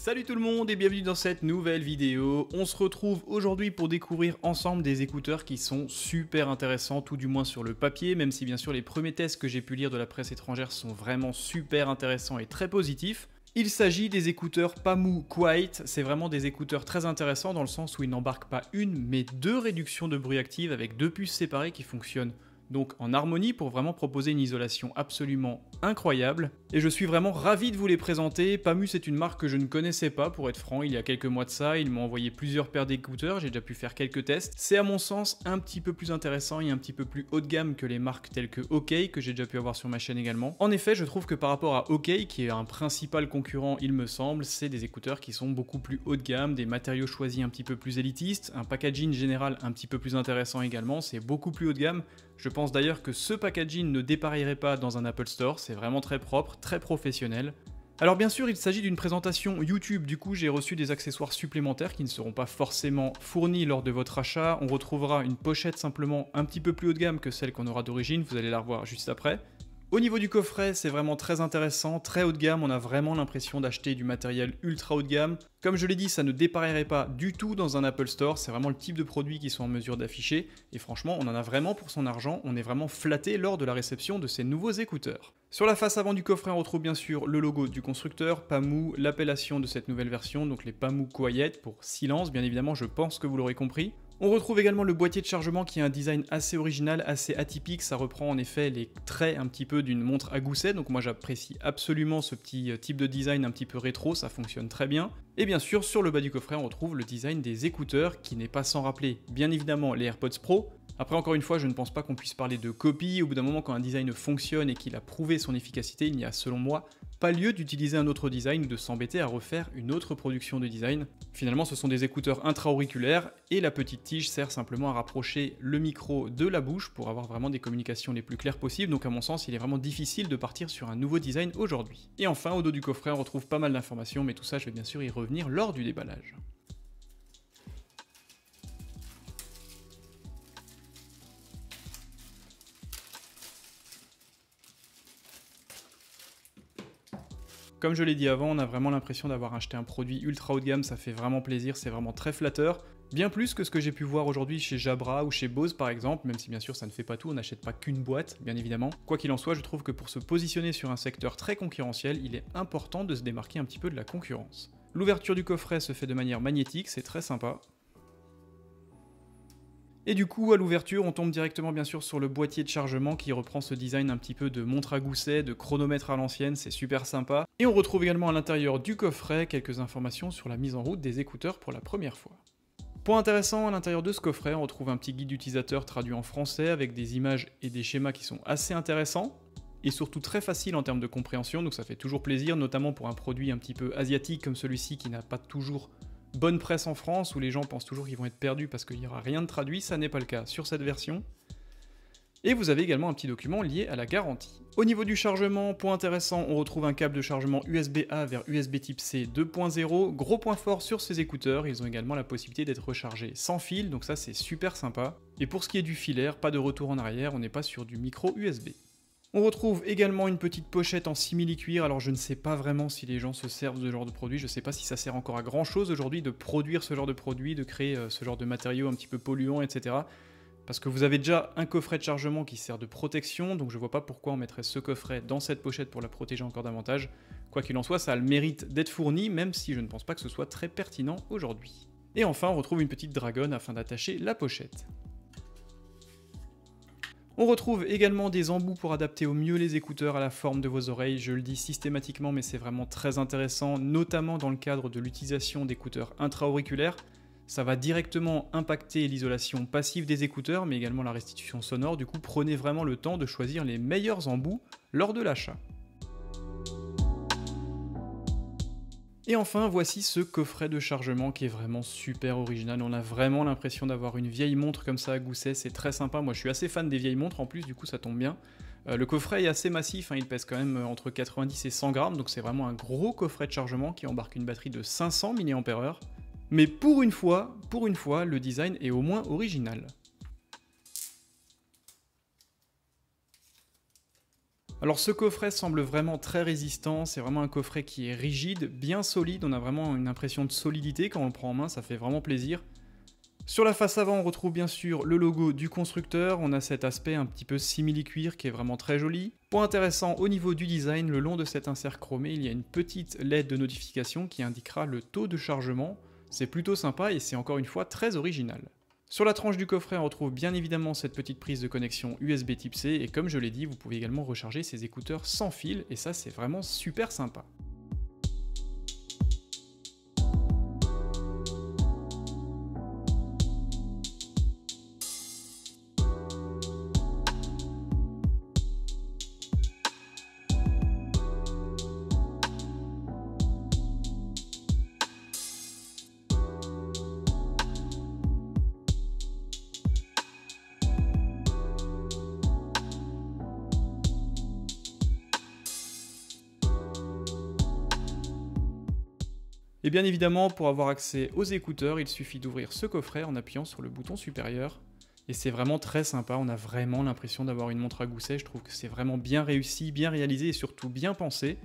Salut tout le monde et bienvenue dans cette nouvelle vidéo. On se retrouve aujourd'hui pour découvrir ensemble des écouteurs qui sont super intéressants, tout du moins sur le papier, même si bien sûr les premiers tests que j'ai pu lire de la presse étrangère sont vraiment super intéressants et très positifs. Il s'agit des écouteurs Pamou Quiet, c'est vraiment des écouteurs très intéressants dans le sens où ils n'embarquent pas une mais deux réductions de bruit actives avec deux puces séparées qui fonctionnent donc en harmonie pour vraiment proposer une isolation absolument incroyable. Et je suis vraiment ravi de vous les présenter. Pamou, c'est une marque que je ne connaissais pas pour être franc, il y a quelques mois de ça, ils m'ont envoyé plusieurs paires d'écouteurs, j'ai déjà pu faire quelques tests. C'est à mon sens un petit peu plus intéressant et un petit peu plus haut de gamme que les marques telles que OK, que j'ai déjà pu avoir sur ma chaîne également. En effet, je trouve que par rapport à OK, qui est un principal concurrent il me semble, c'est des écouteurs qui sont beaucoup plus haut de gamme, des matériaux choisis un petit peu plus élitistes, un packaging général un petit peu plus intéressant également, c'est beaucoup plus haut de gamme. Je pense d'ailleurs que ce packaging ne dépareillerait pas dans un Apple Store, c'est vraiment très propre, très professionnel. Alors bien sûr, il s'agit d'une présentation YouTube, du coup j'ai reçu des accessoires supplémentaires qui ne seront pas forcément fournis lors de votre achat. On retrouvera une pochette simplement un petit peu plus haut de gamme que celle qu'on aura d'origine, vous allez la revoir juste après. Au niveau du coffret, c'est vraiment très intéressant, très haut de gamme, on a vraiment l'impression d'acheter du matériel ultra haut de gamme. Comme je l'ai dit, ça ne dépareillerait pas du tout dans un Apple Store, c'est vraiment le type de produit qu'ils sont en mesure d'afficher, et franchement, on en a vraiment pour son argent, on est vraiment flatté lors de la réception de ces nouveaux écouteurs. Sur la face avant du coffret, on retrouve bien sûr le logo du constructeur, Pamou, l'appellation de cette nouvelle version, donc les Pamou Quiet pour silence, bien évidemment, je pense que vous l'aurez compris. On retrouve également le boîtier de chargement qui a un design assez original, assez atypique, ça reprend en effet les traits un petit peu d'une montre à gousset, donc moi j'apprécie absolument ce petit type de design un petit peu rétro, ça fonctionne très bien. Et bien sûr, sur le bas du coffret, on retrouve le design des écouteurs, qui n'est pas sans rappeler bien évidemment les AirPods Pro. Après encore une fois, je ne pense pas qu'on puisse parler de copie, au bout d'un moment quand un design fonctionne et qu'il a prouvé son efficacité, il n'y a selon moi pas lieu d'utiliser un autre design ou de s'embêter à refaire une autre production de design. Finalement, ce sont des écouteurs intra-auriculaires et la petite tige sert simplement à rapprocher le micro de la bouche pour avoir vraiment des communications les plus claires possibles, donc à mon sens, il est vraiment difficile de partir sur un nouveau design aujourd'hui. Et enfin, au dos du coffret, on retrouve pas mal d'informations, mais tout ça, je vais bien sûr y revenir lors du déballage. Comme je l'ai dit avant, on a vraiment l'impression d'avoir acheté un produit ultra haut de gamme, ça fait vraiment plaisir, c'est vraiment très flatteur. Bien plus que ce que j'ai pu voir aujourd'hui chez Jabra ou chez Bose par exemple, même si bien sûr ça ne fait pas tout, on n'achète pas qu'une boîte, bien évidemment. Quoi qu'il en soit, je trouve que pour se positionner sur un secteur très concurrentiel, il est important de se démarquer un petit peu de la concurrence. L'ouverture du coffret se fait de manière magnétique, c'est très sympa. Et du coup, à l'ouverture, on tombe directement bien sûr sur le boîtier de chargement qui reprend ce design un petit peu de montre à gousset, de chronomètre à l'ancienne, c'est super sympa. Et on retrouve également à l'intérieur du coffret quelques informations sur la mise en route des écouteurs pour la première fois. Point intéressant, à l'intérieur de ce coffret, on retrouve un petit guide d'utilisateur traduit en français avec des images et des schémas qui sont assez intéressants et surtout très faciles en termes de compréhension, donc ça fait toujours plaisir, notamment pour un produit un petit peu asiatique comme celui-ci qui n'a pas toujours bonne presse en France, où les gens pensent toujours qu'ils vont être perdus parce qu'il n'y aura rien de traduit, ça n'est pas le cas sur cette version. Et vous avez également un petit document lié à la garantie. Au niveau du chargement, point intéressant, on retrouve un câble de chargement USB-A vers USB type C 2.0. Gros point fort sur ces écouteurs, ils ont également la possibilité d'être rechargés sans fil, donc ça c'est super sympa. Et pour ce qui est du filaire, pas de retour en arrière, on n'est pas sur du micro USB. On retrouve également une petite pochette en simili-cuir, alors je ne sais pas vraiment si les gens se servent de ce genre de produit, je ne sais pas si ça sert encore à grand chose aujourd'hui de produire ce genre de produit, de créer ce genre de matériaux un petit peu polluants, etc. Parce que vous avez déjà un coffret de chargement qui sert de protection, donc je vois pas pourquoi on mettrait ce coffret dans cette pochette pour la protéger encore davantage. Quoi qu'il en soit, ça a le mérite d'être fourni, même si je ne pense pas que ce soit très pertinent aujourd'hui. Et enfin, on retrouve une petite dragonne afin d'attacher la pochette. On retrouve également des embouts pour adapter au mieux les écouteurs à la forme de vos oreilles, je le dis systématiquement mais c'est vraiment très intéressant, notamment dans le cadre de l'utilisation d'écouteurs intra-auriculaires. Ça va directement impacter l'isolation passive des écouteurs mais également la restitution sonore, du coup prenez vraiment le temps de choisir les meilleurs embouts lors de l'achat. Et enfin, voici ce coffret de chargement qui est vraiment super original. On a vraiment l'impression d'avoir une vieille montre comme ça à gousset, c'est très sympa. Moi, je suis assez fan des vieilles montres en plus, du coup, ça tombe bien. Le coffret est assez massif, hein, il pèse quand même entre 90 et 100 grammes, donc c'est vraiment un gros coffret de chargement qui embarque une batterie de 500 mAh. Mais pour une fois, le design est au moins original. Alors ce coffret semble vraiment très résistant, c'est vraiment un coffret qui est rigide, bien solide, on a vraiment une impression de solidité quand on le prend en main, ça fait vraiment plaisir. Sur la face avant, on retrouve bien sûr le logo du constructeur, on a cet aspect un petit peu simili-cuir qui est vraiment très joli. Point intéressant au niveau du design, le long de cet insert chromé, il y a une petite LED de notification qui indiquera le taux de chargement. C'est plutôt sympa et c'est encore une fois très original. Sur la tranche du coffret, on retrouve bien évidemment cette petite prise de connexion USB Type C et comme je l'ai dit, vous pouvez également recharger ces écouteurs sans fil et ça c'est vraiment super sympa. Et bien évidemment, pour avoir accès aux écouteurs, il suffit d'ouvrir ce coffret en appuyant sur le bouton supérieur. Et c'est vraiment très sympa, on a vraiment l'impression d'avoir une montre à gousset, je trouve que c'est vraiment bien réussi, bien réalisé et surtout bien pensé.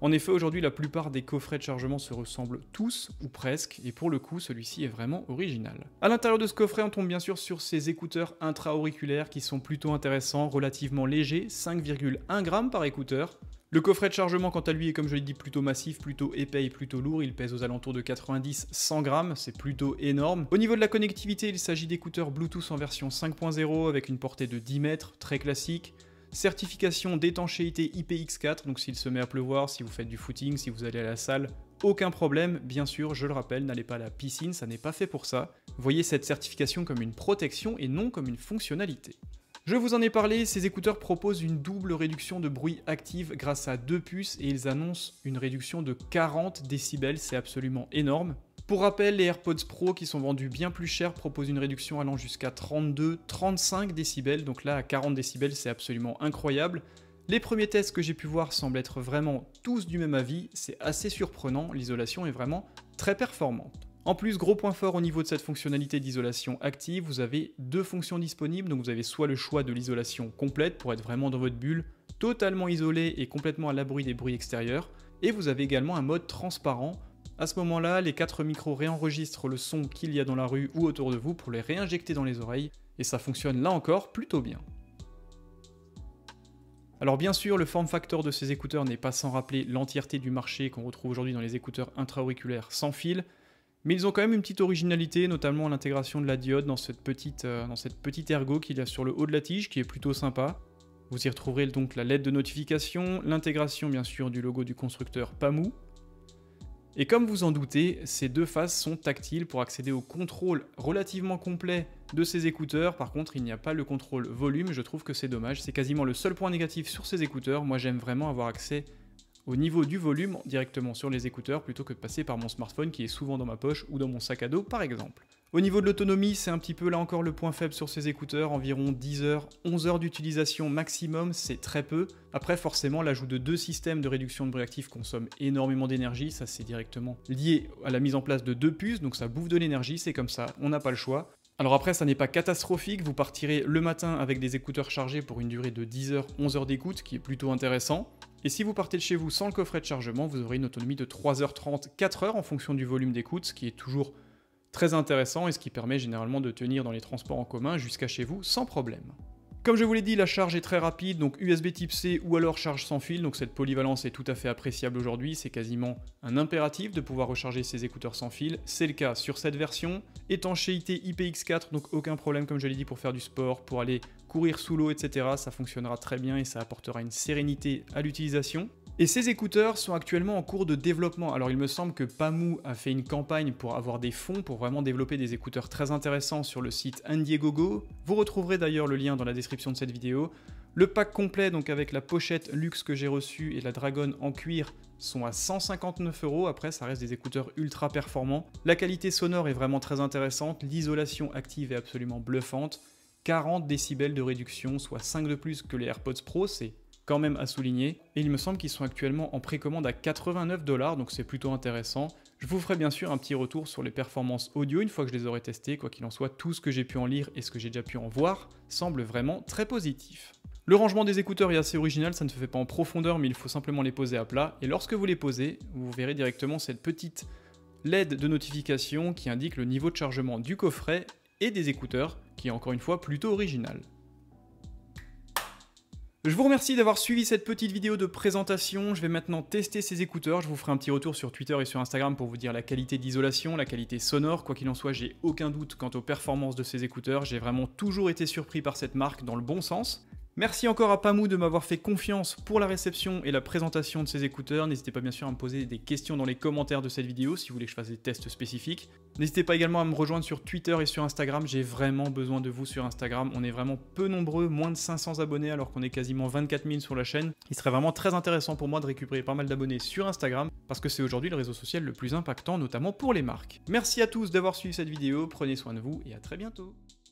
En effet, aujourd'hui, la plupart des coffrets de chargement se ressemblent tous, ou presque, et pour le coup, celui-ci est vraiment original. A l'intérieur de ce coffret, on tombe bien sûr sur ces écouteurs intra-auriculaires qui sont plutôt intéressants, relativement légers, 5,1 g par écouteur. Le coffret de chargement, quant à lui, est comme je l'ai dit plutôt massif, plutôt épais et plutôt lourd, il pèse aux alentours de 90-100 grammes, c'est plutôt énorme. Au niveau de la connectivité, il s'agit d'écouteurs Bluetooth en version 5.0 avec une portée de 10 mètres, très classique. Certification d'étanchéité IPX4, donc s'il se met à pleuvoir, si vous faites du footing, si vous allez à la salle, aucun problème, bien sûr, je le rappelle, n'allez pas à la piscine, ça n'est pas fait pour ça. Voyez cette certification comme une protection et non comme une fonctionnalité. Je vous en ai parlé, ces écouteurs proposent une double réduction de bruit active grâce à 2 puces et ils annoncent une réduction de 40 décibels, c'est absolument énorme. Pour rappel, les AirPods Pro qui sont vendus bien plus cher proposent une réduction allant jusqu'à 32-35 décibels, donc là à 40 décibels c'est absolument incroyable. Les premiers tests que j'ai pu voir semblent être vraiment tous du même avis, c'est assez surprenant, l'isolation est vraiment très performante. En plus, gros point fort au niveau de cette fonctionnalité d'isolation active, vous avez 2 fonctions disponibles, donc vous avez soit le choix de l'isolation complète pour être vraiment dans votre bulle, totalement isolé et complètement à l'abri des bruits extérieurs, et vous avez également un mode transparent. À ce moment-là, les 4 micros réenregistrent le son qu'il y a dans la rue ou autour de vous pour les réinjecter dans les oreilles, et ça fonctionne là encore plutôt bien. Alors bien sûr, le form factor de ces écouteurs n'est pas sans rappeler l'entièreté du marché qu'on retrouve aujourd'hui dans les écouteurs intra-auriculaires sans fil, mais ils ont quand même une petite originalité, notamment l'intégration de la diode dans cette petite ergo qu'il y a sur le haut de la tige, qui est plutôt sympa. Vous y retrouverez donc la LED de notification, l'intégration bien sûr du logo du constructeur Pamou. Et comme vous en doutez, ces 2 faces sont tactiles pour accéder au contrôle relativement complet de ces écouteurs. Par contre, il n'y a pas le contrôle volume, je trouve que c'est dommage. C'est quasiment le seul point négatif sur ces écouteurs. Moi, j'aime vraiment avoir accès au niveau du volume directement sur les écouteurs plutôt que de passer par mon smartphone qui est souvent dans ma poche ou dans mon sac à dos par exemple. Au niveau de l'autonomie, c'est un petit peu là encore le point faible sur ces écouteurs, environ 10 heures, 11 heures d'utilisation maximum, c'est très peu. Après forcément l'ajout de 2 systèmes de réduction de bruit actif consomme énormément d'énergie, ça c'est directement lié à la mise en place de 2 puces, donc ça bouffe de l'énergie, c'est comme ça, on n'a pas le choix. Alors après ça n'est pas catastrophique, vous partirez le matin avec des écouteurs chargés pour une durée de 10 heures, 11 heures d'écoute, qui est plutôt intéressant. Et si vous partez de chez vous sans le coffret de chargement, vous aurez une autonomie de 3h30, 4h en fonction du volume d'écoute, ce qui est toujours très intéressant et ce qui permet généralement de tenir dans les transports en commun jusqu'à chez vous sans problème. Comme je vous l'ai dit, la charge est très rapide, donc USB Type C ou alors charge sans fil, donc cette polyvalence est tout à fait appréciable aujourd'hui, c'est quasiment un impératif de pouvoir recharger ces écouteurs sans fil, c'est le cas sur cette version. Étanchéité IPX4, donc aucun problème comme je l'ai dit pour faire du sport, pour aller courir sous l'eau, etc. Ça fonctionnera très bien et ça apportera une sérénité à l'utilisation. Et ces écouteurs sont actuellement en cours de développement. Alors il me semble que Pamou a fait une campagne pour avoir des fonds, pour vraiment développer des écouteurs très intéressants sur le site Indiegogo. Vous retrouverez d'ailleurs le lien dans la description de cette vidéo. Le pack complet, donc avec la pochette luxe que j'ai reçue et la Dragon en cuir, sont à 159 €. Après, ça reste des écouteurs ultra performants. La qualité sonore est vraiment très intéressante. L'isolation active est absolument bluffante. 40 décibels de réduction, soit 5 de plus que les AirPods Pro, c'est quand même à souligner, et il me semble qu'ils sont actuellement en précommande à 89 $, donc c'est plutôt intéressant. Je vous ferai bien sûr un petit retour sur les performances audio une fois que je les aurai testés, quoi qu'il en soit, tout ce que j'ai pu en lire et ce que j'ai déjà pu en voir semble vraiment très positif. Le rangement des écouteurs est assez original, ça ne se fait pas en profondeur, mais il faut simplement les poser à plat. Et lorsque vous les posez, vous verrez directement cette petite LED de notification qui indique le niveau de chargement du coffret et des écouteurs, qui est encore une fois plutôt original. Je vous remercie d'avoir suivi cette petite vidéo de présentation. Je vais maintenant tester ces écouteurs. Je vous ferai un petit retour sur Twitter et sur Instagram pour vous dire la qualité d'isolation, la qualité sonore. Quoi qu'il en soit, j'ai aucun doute quant aux performances de ces écouteurs. J'ai vraiment toujours été surpris par cette marque dans le bon sens. Merci encore à Pamou de m'avoir fait confiance pour la réception et la présentation de ces écouteurs. N'hésitez pas bien sûr à me poser des questions dans les commentaires de cette vidéo si vous voulez que je fasse des tests spécifiques. N'hésitez pas également à me rejoindre sur Twitter et sur Instagram. J'ai vraiment besoin de vous sur Instagram. On est vraiment peu nombreux, moins de 500 abonnés alors qu'on est quasiment 24 000 sur la chaîne. Il serait vraiment très intéressant pour moi de récupérer pas mal d'abonnés sur Instagram parce que c'est aujourd'hui le réseau social le plus impactant, notamment pour les marques. Merci à tous d'avoir suivi cette vidéo. Prenez soin de vous et à très bientôt.